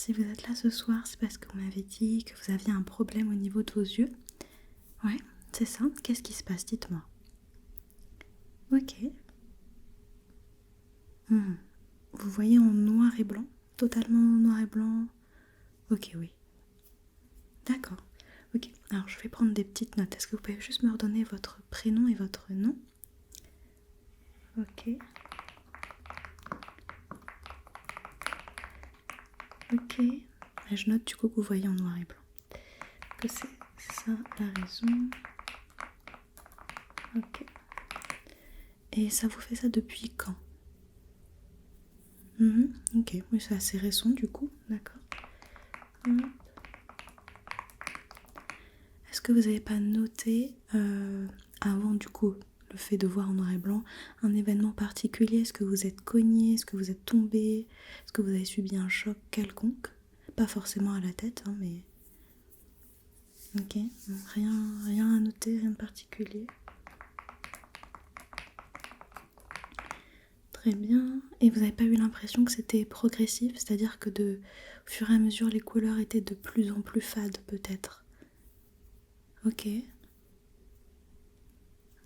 si vous êtes là ce soir, c'est parce que vous m'avez dit que vous aviez un problème au niveau de vos yeux. Ouais, c'est ça. Qu'est-ce qui se passe? Dites-moi. Ok. Vous voyez en noir et blanc? Totalement noir et blanc? Ok, oui. D'accord. Ok, alors je vais prendre des petites notes. Est-ce que vous pouvez juste me redonner votre prénom et votre nom? Ok. Ok. Je note du coup que vous voyez en noir et blanc. Que c'est ça la raison. Ok. Et ça vous fait ça depuis quand? Ok, oui, c'est assez récent du coup, d'accord. Est-ce que vous n'avez pas noté avant du coup le fait de voir en noir et blanc un événement particulier? Est-ce que vous êtes cogné? Est-ce que vous êtes tombé? Est-ce que vous avez subi un choc quelconque? Pas forcément à la tête, hein, mais... Ok, rien à noter, rien de particulier. Très bien. Et vous n'avez pas eu l'impression que c'était progressif? C'est-à-dire que au fur et à mesure, les couleurs étaient de plus en plus fades, peut-être? Ok.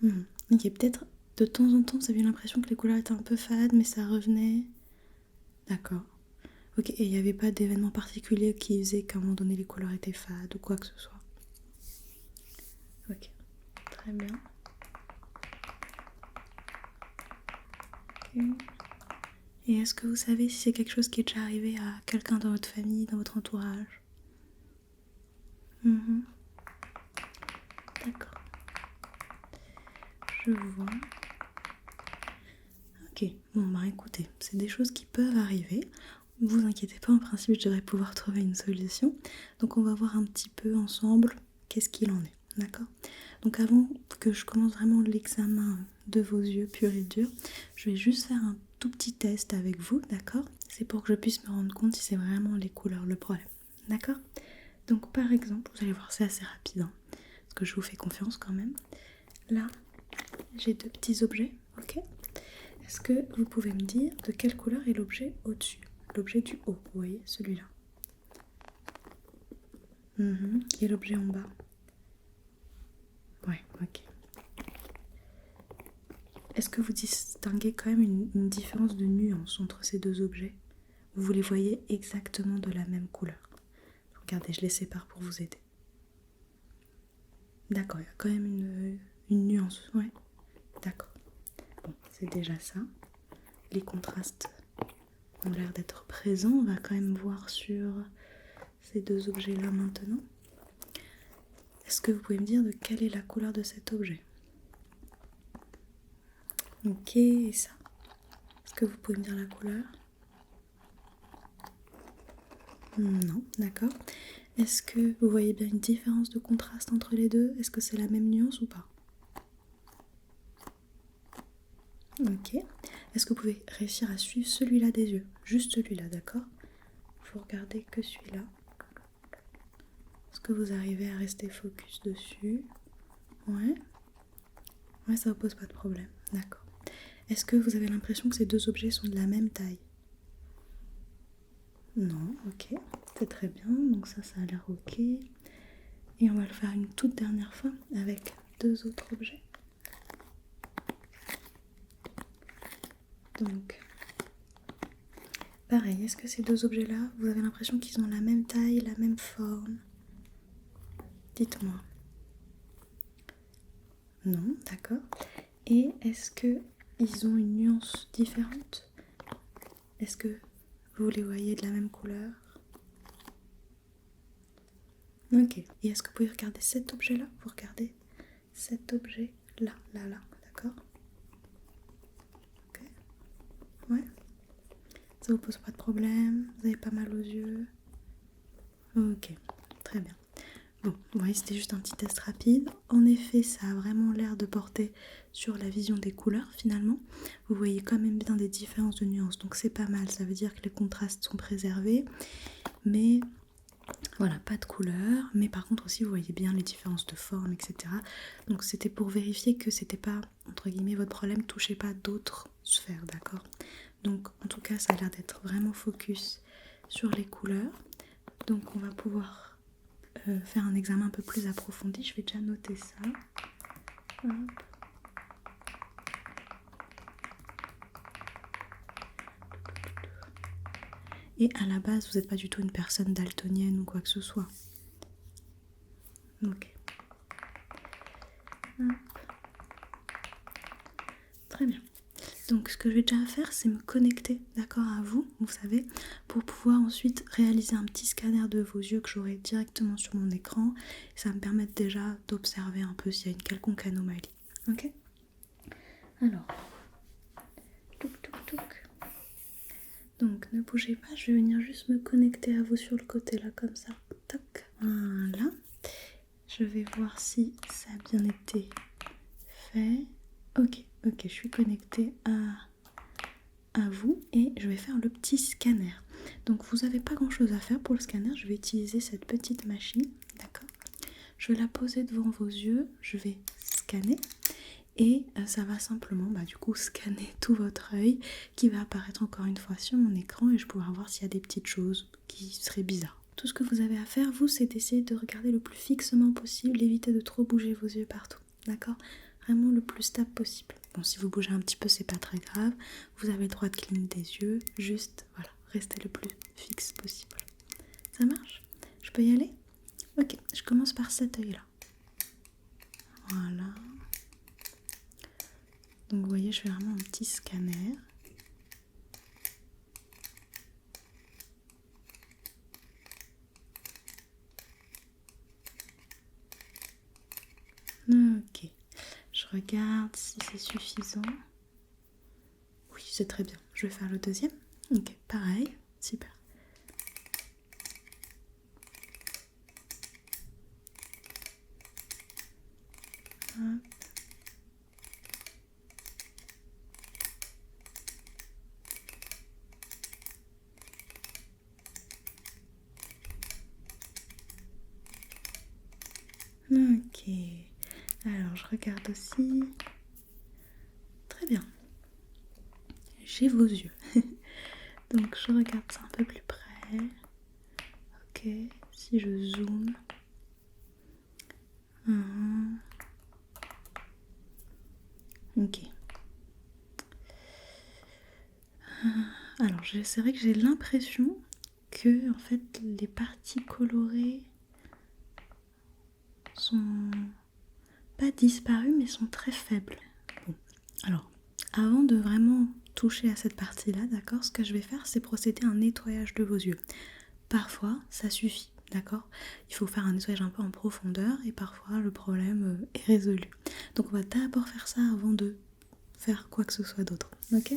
Ok, peut-être de temps en temps, vous avez eu l'impression que les couleurs étaient un peu fades, mais ça revenait. D'accord. Ok, et il n'y avait pas d'événement particulier qui faisait qu'à un moment donné, les couleurs étaient fades ou quoi que ce soit? Ok, très bien. Ok. Et est-ce que vous savez si c'est quelque chose qui est déjà arrivé à quelqu'un dans votre famille, dans votre entourage? D'accord. Je vois. Ok, bon bah écoutez, c'est des choses qui peuvent arriver. Vous inquiétez pas, en principe je devrais pouvoir trouver une solution. Donc on va voir un petit peu ensemble qu'est-ce qu'il en est, d'accord? Donc avant que je commence vraiment l'examen de vos yeux purs et durs, je vais juste faire un tout petit test avec vous, d'accord? C'est pour que je puisse me rendre compte si c'est vraiment les couleurs le problème, d'accord? Donc par exemple, vous allez voir, c'est assez rapide, hein, parce que je vous fais confiance quand même. Là, j'ai deux petits objets, ok? Est-ce que vous pouvez me dire de quelle couleur est l'objet au-dessus? L'objet du haut, vous voyez, celui-là. Et l'objet en bas? Ouais, ok. Est-ce que vous distinguez quand même une différence de nuance entre ces deux objets? Vous les voyez exactement de la même couleur? Regardez, je les sépare pour vous aider. D'accord, il y a quand même une nuance, ouais. D'accord. Bon, c'est déjà ça. Les contrastes ont l'air d'être présents. On va quand même voir sur ces deux objets-là maintenant. Est-ce que vous pouvez me dire de quelle est la couleur de cet objet? Ok, et ça? Est-ce que vous pouvez me dire la couleur? Non, d'accord. Est-ce que vous voyez bien une différence de contraste entre les deux? Est-ce que c'est la même nuance ou pas? Ok. Est-ce que vous pouvez réussir à suivre celui-là des yeux? Juste celui-là, d'accord? Vous regardez que celui-là. Est-ce que vous arrivez à rester focus dessus? Ouais. Ouais, ça vous pose pas de problème. D'accord. Est-ce que vous avez l'impression que ces deux objets sont de la même taille? Non, ok. C'est très bien. Donc ça a l'air ok. Et on va le faire une toute dernière fois avec deux autres objets. Donc, pareil, est-ce que ces deux objets-là, vous avez l'impression qu'ils ont la même taille, la même forme? Dites-moi. Non, d'accord. Et est-ce que ils ont une nuance différente? Est-ce que vous les voyez de la même couleur? Ok. Et est-ce que vous pouvez regarder cet objet-là? Vous regardez cet objet-là, là, d'accord? Ok. Ouais. Ça vous pose pas de problème? Vous avez pas mal aux yeux? Ok, très bien. Bon, vous voyez, c'était juste un petit test rapide. En effet, ça a vraiment l'air de porter sur la vision des couleurs finalement. Vous voyez quand même bien des différences de nuances, donc c'est pas mal. Ça veut dire que les contrastes sont préservés, mais voilà, pas de couleurs. Mais par contre aussi, vous voyez bien les différences de forme, etc. Donc c'était pour vérifier que c'était pas, entre guillemets, votre problème touchait pas d'autres sphères, d'accord? Donc en tout cas, ça a l'air d'être vraiment focus sur les couleurs. Donc on va pouvoir faire un examen un peu plus approfondi. Je vais déjà noter ça. Hop. Et à la base, vous n'êtes pas du tout une personne daltonienne ou quoi que ce soit. Ok. Hop. Très bien. Donc ce que je vais déjà faire, c'est me connecter, d'accord, à vous, vous savez, pour pouvoir ensuite réaliser un petit scanner de vos yeux que j'aurai directement sur mon écran. Ça va me permettre déjà d'observer un peu s'il y a une quelconque anomalie. Ok. Alors, touc touc touc. Donc ne bougez pas, je vais venir juste me connecter à vous sur le côté là, comme ça. Tac. Voilà. Je vais voir si ça a bien été fait. Ok, je suis connectée à vous et je vais faire le petit scanner. Donc vous n'avez pas grand chose à faire pour le scanner, je vais utiliser cette petite machine, d'accord. Je vais la poser devant vos yeux, je vais scanner et ça va simplement du coup scanner tout votre œil qui va apparaître encore une fois sur mon écran et je pourrai voir s'il y a des petites choses qui seraient bizarres. Tout ce que vous avez à faire, vous, c'est d'essayer de regarder le plus fixement possible, éviter de trop bouger vos yeux partout, d'accord. Vraiment le plus stable possible. Bon, si vous bougez un petit peu, c'est pas très grave. Vous avez le droit de cligner des yeux. Juste, voilà, restez le plus fixe possible. Ça marche? Je peux y aller? Ok, je commence par cet œil-là. Voilà. Donc, vous voyez, je fais vraiment un petit scanner. Ok. Je regarde si c'est suffisant. Oui, c'est très bien. Je vais faire le deuxième. Ok, pareil. Super. Hop. Ok. Alors, je regarde aussi. Très bien. J'ai vos yeux. Donc, je regarde ça un peu plus près. Ok. Si je zoome. Ok. Alors, c'est vrai que j'ai l'impression que, en fait, les parties colorées sont pas disparues, mais sont très faibles. Bon, alors, avant de vraiment toucher à cette partie-là, d'accord, ce que je vais faire, c'est procéder à un nettoyage de vos yeux. Parfois, ça suffit, d'accord. Il faut faire un nettoyage un peu en profondeur et parfois le problème est résolu. Donc, on va d'abord faire ça avant de faire quoi que ce soit d'autre, ok.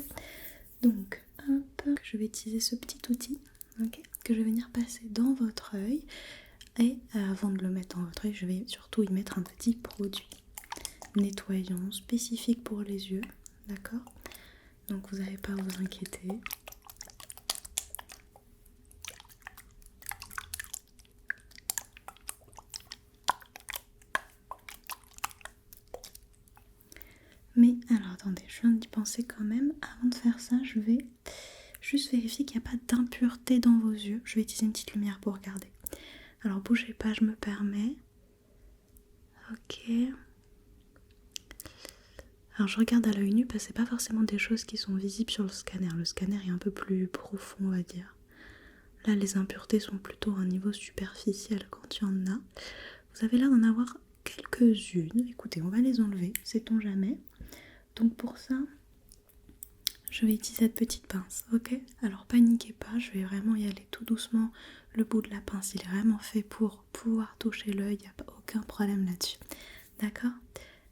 Donc, hop, je vais utiliser ce petit outil, ok, que je vais venir passer dans votre œil. Et avant de le mettre dans votre œil, je vais surtout y mettre un petit produit nettoyant spécifique pour les yeux, d'accord. Donc vous n'avez pas à vous inquiéter. Mais alors attendez, je viens d'y penser quand même. Avant de faire ça, je vais juste vérifier qu'il n'y a pas d'impureté dans vos yeux. Je vais utiliser une petite lumière pour regarder. Alors bougez pas, je me permets. Ok. Alors je regarde à l'œil nu parce que c'est pas forcément des choses qui sont visibles sur le scanner. Le scanner est un peu plus profond, on va dire. Là, les impuretés sont plutôt à un niveau superficiel quand il y en a. Vous avez l'air d'en avoir quelques-unes. Écoutez, on va les enlever, sait-on jamais. Donc pour ça, je vais utiliser cette petite pince, ok? Alors paniquez pas, je vais vraiment y aller tout doucement. Le bout de la pince, il est vraiment fait pour pouvoir toucher l'œil, il n'y a aucun problème là-dessus. D'accord?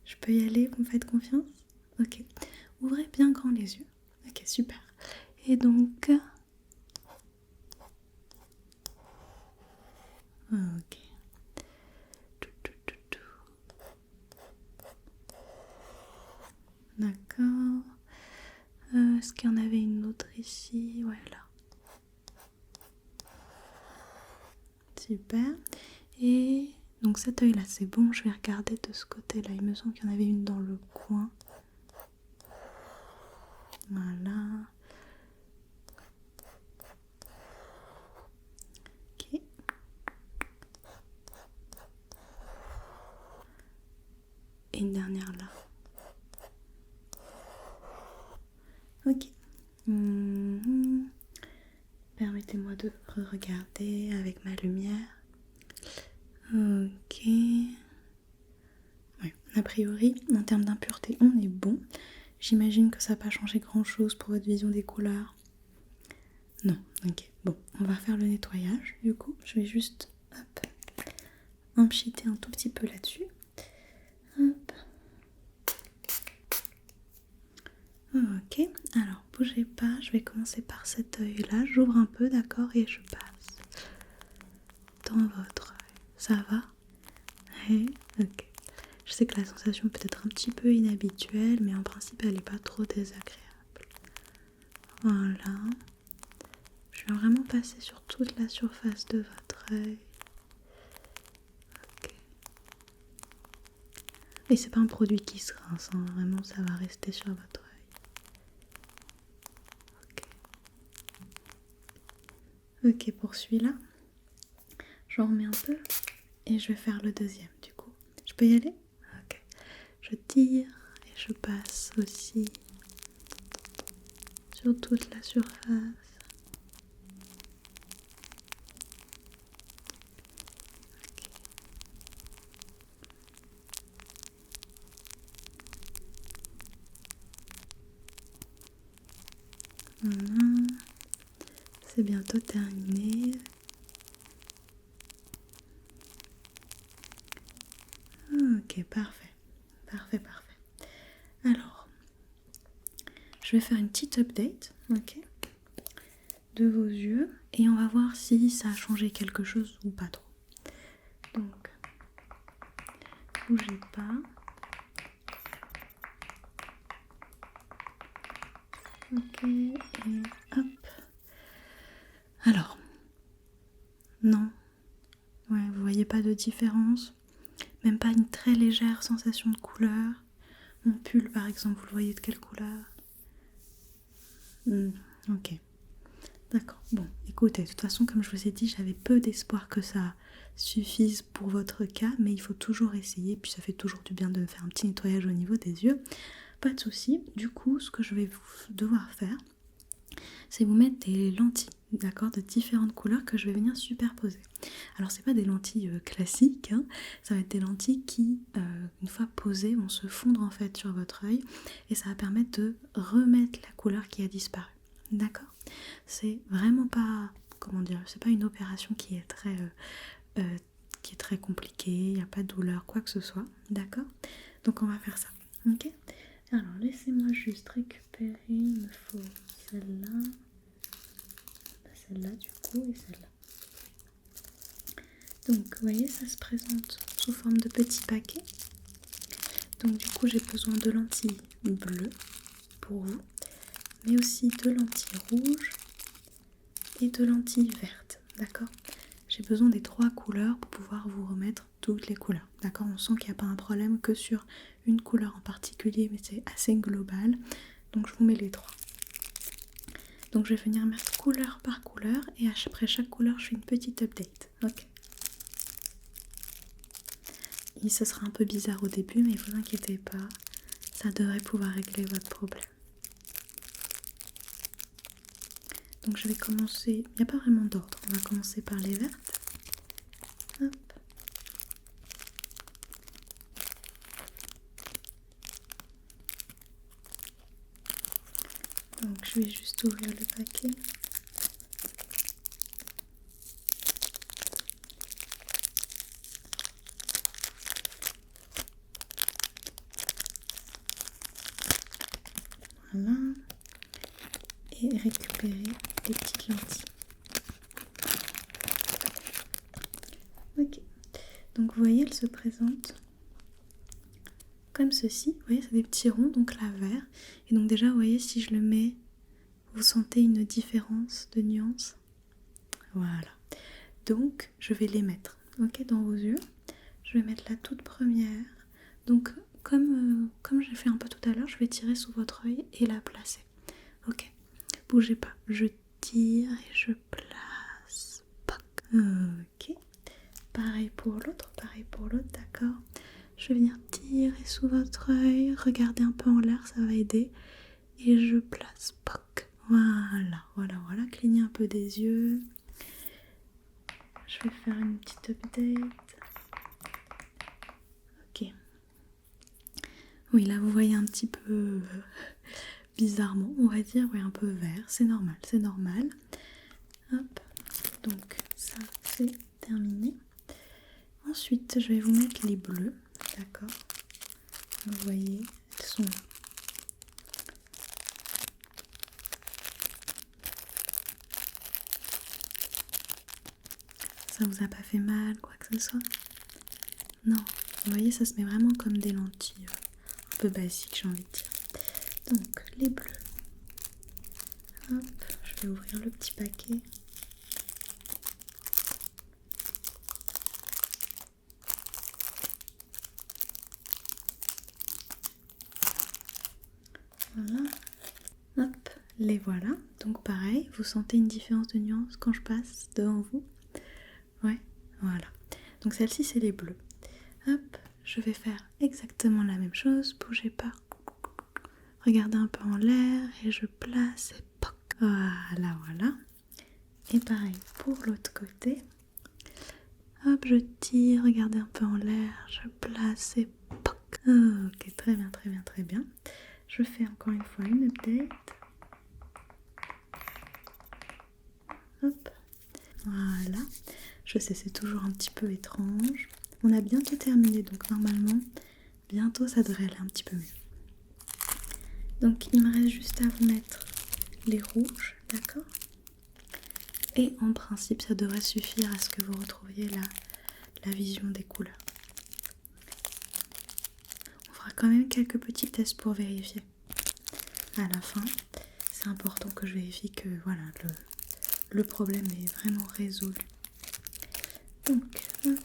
Je peux y aller, vous me faites confiance? Ok. Ouvrez bien grand les yeux. Ok, super. Et donc... Ok. D'accord. Est-ce qu'il y en avait une autre ici? Ouais, là. Super. Et donc cet œil là c'est bon, je vais regarder de ce côté là, il me semble qu'il y en avait une dans le coin. Voilà. Ok. Ok. Mhm. Permettez-moi de regarder avec ma lumière. Ok. Ouais. A priori, en termes d'impureté, on est bon. J'imagine que ça n'a pas changé grand-chose pour votre vision des couleurs. Non, ok. Bon, on va faire le nettoyage. Du coup, je vais juste empiéter un tout petit peu là-dessus. Hop. Ok, alors bougez pas, je vais commencer par cet œil là, j'ouvre un peu, d'accord, et je passe dans votre œil. Ça va? Oui, ok. Je sais que la sensation peut être un petit peu inhabituelle, mais en principe elle n'est pas trop désagréable. Voilà. Je vais vraiment passer sur toute la surface de votre œil. Ok. Et c'est pas un produit qui se rince, hein. Vraiment ça va rester sur votre œil. Ok, pour celui-là, j'en remets un peu et je vais faire le deuxième du coup. Je peux y aller? Ok. Je tire et je passe aussi sur toute la surface. Voilà. C'est bientôt terminé. Ok, parfait. Parfait, parfait. Alors, je vais faire une petite update, ok, de vos yeux et on va voir si ça a changé quelque chose ou pas trop. Donc, bougez pas. Ok, et hop. Alors, non. Ouais, vous voyez pas de différence? Même pas une très légère sensation de couleur? Mon pull par exemple, vous le voyez de quelle couleur? Ok, d'accord. Bon, écoutez, de toute façon, comme je vous ai dit, j'avais peu d'espoir que ça suffise pour votre cas, mais il faut toujours essayer, puis ça fait toujours du bien de faire un petit nettoyage au niveau des yeux. Pas de souci. Du coup, ce que je vais devoir faire, c'est vous mettre des lentilles, d'accord, de différentes couleurs que je vais venir superposer. Alors c'est pas des lentilles classiques, hein, ça va être des lentilles qui, une fois posées, vont se fondre en fait sur votre œil et ça va permettre de remettre la couleur qui a disparu, d'accord. C'est vraiment pas, comment dire, c'est pas une opération qui est très compliquée, il n'y a pas de douleur, quoi que ce soit, d'accord. Donc on va faire ça, ok. Alors laissez-moi juste récupérer, il me faut celle-là du coup et celle-là. Donc vous voyez, ça se présente sous forme de petits paquets. Donc du coup j'ai besoin de lentilles bleues pour vous, mais aussi de lentilles rouges et de lentilles vertes, d'accord. J'ai besoin des 3 couleurs pour pouvoir vous remettre toutes les couleurs, d'accord. On sent qu'il n'y a pas un problème que sur une couleur en particulier, mais c'est assez global, donc je vous mets les 3. Donc je vais venir mettre couleur par couleur et après chaque couleur je fais une petite update, ok. Et ce sera un peu bizarre au début, mais vous inquiétez pas, ça devrait pouvoir régler votre problème. Donc je vais commencer, il n'y a pas vraiment d'ordre, on va commencer par les vertes. Hop. Donc je vais juste ouvrir le paquet. Voilà. Et récupérer les petites lentilles. Ok. Donc vous voyez, elle se présente comme ceci. Vous voyez, c'est des petits ronds, donc là vert. Et donc déjà, vous voyez, si je le mets, vous sentez une différence de nuance. Voilà. Donc je vais les mettre, ok, dans vos yeux. Je vais mettre la toute première. Donc comme j'ai fait un peu tout à l'heure, je vais tirer sous votre œil et la placer. Ok, bougez pas. Je tire et je place. Poc. Ok. Pareil pour l'autre, d'accord. Je vais venir tirer sous votre œil. Regardez un peu en l'air, ça va aider. et je place, poc. Voilà, voilà, voilà, clignez un peu des yeux. Je vais faire une petite update. Ok. Oui, là vous voyez un petit peu bizarrement, on va dire, oui, un peu vert, c'est normal, c'est normal. Hop, donc ça c'est terminé. Ensuite, je vais vous mettre les bleus, d'accord? Vous voyez, elles sont... Ça vous a pas fait mal, quoi que ce soit? Non, vous voyez, ça se met vraiment comme des lentilles, un peu basiques, j'ai envie de dire. Donc, les bleus. Hop, je vais ouvrir le petit paquet. Voilà. Hop, les voilà. Donc pareil, vous sentez une différence de nuance quand je passe devant vous? Ouais, voilà. Donc celle-ci, c'est les bleus. Hop, je vais faire exactement la même chose. Bougez pas. Regardez un peu en l'air et je place et poc. Voilà, voilà. Et pareil pour l'autre côté. Hop, je tire, regardez un peu en l'air, je place et poc. Ok, très bien, très bien, très bien. Je fais encore une fois une update. Hop, voilà. Je sais, c'est toujours un petit peu étrange. On a bientôt terminé, donc normalement, bientôt ça devrait aller un petit peu mieux. Donc il me reste juste à vous mettre les rouges, d'accord? Et en principe, ça devrait suffire à ce que vous retrouviez la vision des couleurs. On fera quand même quelques petits tests pour vérifier. À la fin, c'est important que je vérifie que voilà, le problème est vraiment résolu. Donc, hop.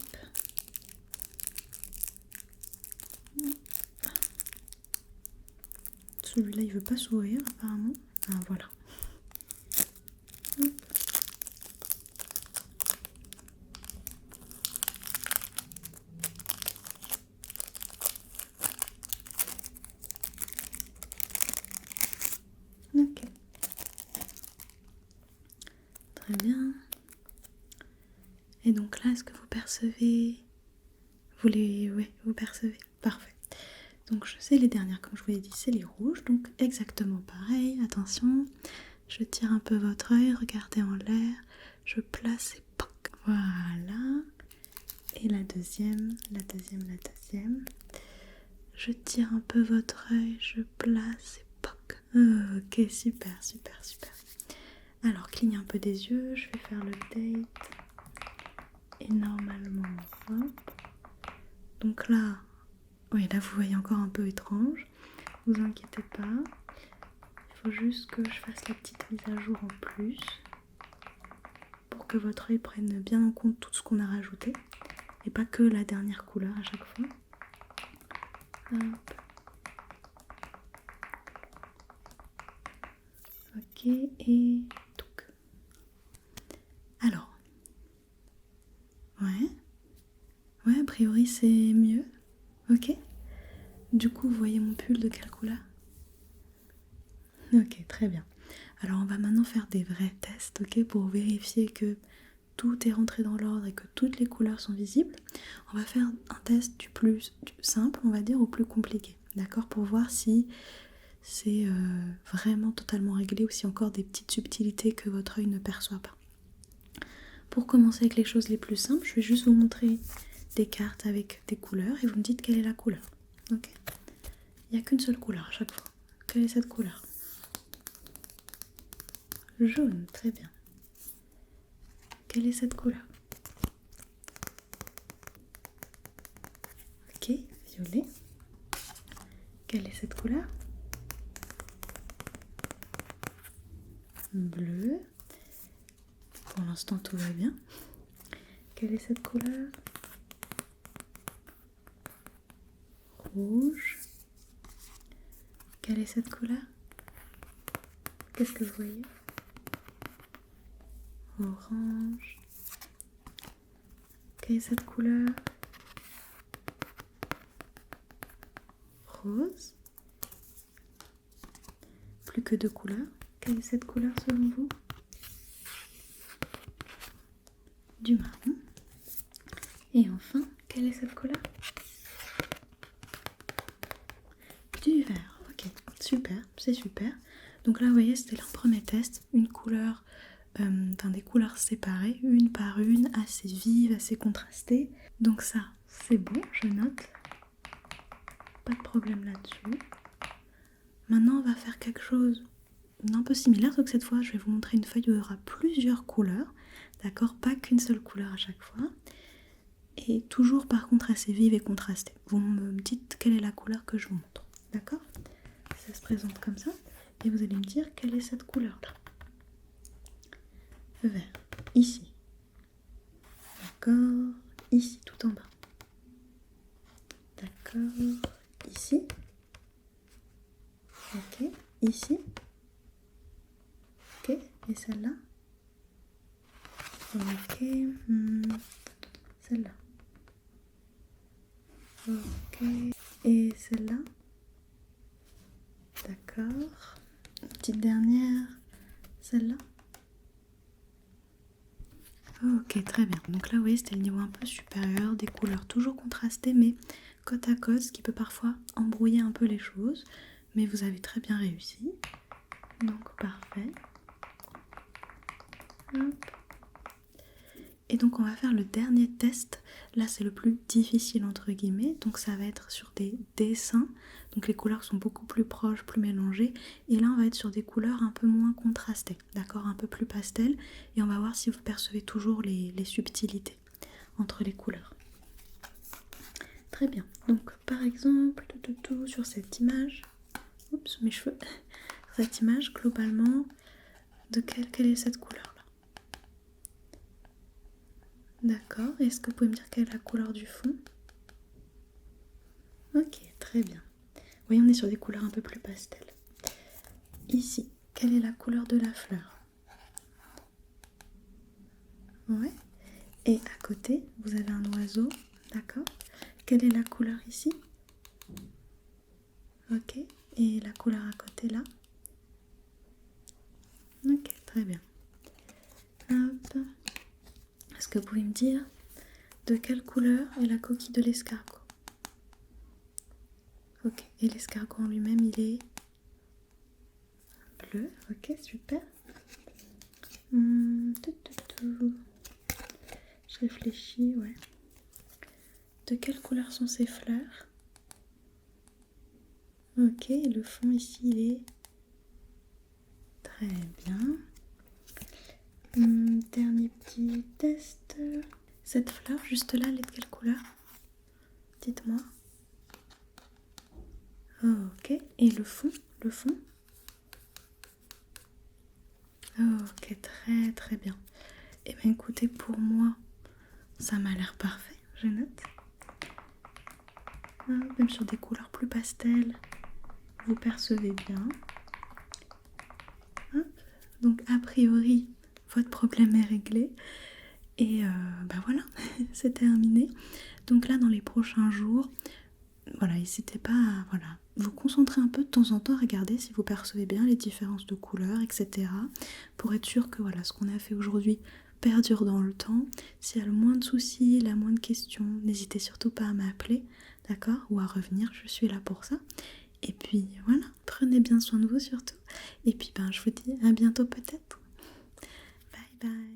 Celui-là, il veut pas sourire apparemment. Ah, voilà. Hop. Ok. Très bien. Et donc là, est-ce que vous percevez? Oui, vous percevez. Parfait. Donc je sais les dernières, comme je vous l'ai dit, c'est les rouges. Donc exactement pareil. Attention, je tire un peu votre œil, regardez en l'air. Je place et poc. Voilà. Et la deuxième. Je tire un peu votre œil, je place et poc. Ok, super, super, super. Alors, clignez un peu des yeux, je vais faire le date. Et normalement, hop. Donc là, oui, là vous voyez encore un peu étrange. Vous inquiétez pas. Il faut juste que je fasse la petite mise à jour en plus. Pour que votre œil prenne bien en compte tout ce qu'on a rajouté. Et pas que la dernière couleur à chaque fois. Hop. Ok, et donc. Alors. Ouais, a priori c'est mieux. Ok. Du coup, vous voyez mon pull de quelle couleur? Ok, très bien. Alors on va maintenant faire des vrais tests, ok, pour vérifier que tout est rentré dans l'ordre et que toutes les couleurs sont visibles. On va faire un test du simple, on va dire, au plus compliqué, d'accord, pour voir si c'est vraiment totalement réglé ou s'il y a encore des petites subtilités que votre œil ne perçoit pas. Pour commencer avec les choses les plus simples, je vais juste vous montrer des cartes avec des couleurs et vous me dites quelle est la couleur. Ok. Il n'y a qu'une seule couleur à chaque fois. Quelle est cette couleur? Jaune, très bien. Quelle est cette couleur? Ok, violet. Quelle est cette couleur? Bleu. Pour l'instant, tout va bien. Quelle est cette couleur? Rouge. Quelle est cette couleur? Qu'est-ce que vous voyez? Orange. Quelle est cette couleur? Rose. plus que 2 couleurs. Quelle est cette couleur selon vous? Du marron. Et enfin, quelle est cette couleur? Du vert. Ok, super, c'est super. Donc là, vous voyez, c'était le premier test. Une couleur, des couleurs séparées, une par une, assez vives, assez contrastées. Donc ça, c'est bon, je note. Pas de problème là-dessus. Maintenant, on va faire quelque chose d'un peu similaire, sauf que cette fois, je vais vous montrer une feuille où il y aura plusieurs couleurs. D'accord? Pas qu'une seule couleur à chaque fois. Et toujours par contre assez vive et contrastée. Vous me dites quelle est la couleur que je vous montre. D'accord? Ça se présente comme ça. Et vous allez me dire quelle est cette couleur-là. Vert. Ici. D'accord. Ici, tout en bas. D'accord. Ici. Ok. Ici. Ok. Et celle-là. Ok. Celle-là. Ok. Et celle-là. D'accord. Une petite dernière. Celle-là. Ok, très bien. Donc là, vous voyez, c'était le niveau un peu supérieur, des couleurs toujours contrastées, mais côte à côte, ce qui peut parfois embrouiller un peu les choses. Mais vous avez très bien réussi. Donc, parfait. Hop. Et donc, on va faire le dernier test. Là, c'est le plus difficile, entre guillemets. Donc, ça va être sur des dessins. Donc, les couleurs sont beaucoup plus proches, plus mélangées. Et là, on va être sur des couleurs un peu moins contrastées. D'accord? Un peu plus pastel. Et on va voir si vous percevez toujours les subtilités entre les couleurs. Très bien. Donc, par exemple, sur cette image... Oups, mes cheveux. Cette image, globalement, de quelle est cette couleur-là? D'accord. Est-ce que vous pouvez me dire quelle est la couleur du fond? Ok, très bien. Vous voyez, on est sur des couleurs un peu plus pastel. Ici, quelle est la couleur de la fleur? Ouais. Et à côté, vous avez un oiseau. D'accord. Quelle est la couleur ici? Ok. Et la couleur à côté là? Ok, très bien. Hop. Est-ce que vous pouvez me dire de quelle couleur est la coquille de l'escargot? Ok. Et l'escargot en lui-même, il est bleu. Ok, super. Je réfléchis, ouais. De quelle couleur sont ces fleurs? Ok, et le fond ici, il est très bien. Dernier petit test. Cette fleur, juste là, elle est de quelle couleur? Dites-moi. Ok, et le fond? Le fond? Ok, très très bien. Et bien écoutez, pour moi, ça m'a l'air parfait, je note. Même sur des couleurs plus pastel, vous percevez bien. Hop. Donc a priori, votre problème est réglé. Et ben voilà, c'est terminé. Donc là, dans les prochains jours, voilà, n'hésitez pas à vous concentrer un peu de temps en temps, regarder si vous percevez bien les différences de couleurs, etc. Pour être sûr que voilà, ce qu'on a fait aujourd'hui perdure dans le temps. S'il y a le moins de soucis, la moindre question, n'hésitez surtout pas à m'appeler, d'accord? Ou à revenir, je suis là pour ça. Et puis voilà, prenez bien soin de vous surtout. Et puis ben, je vous dis à bientôt peut-être. Bye bye.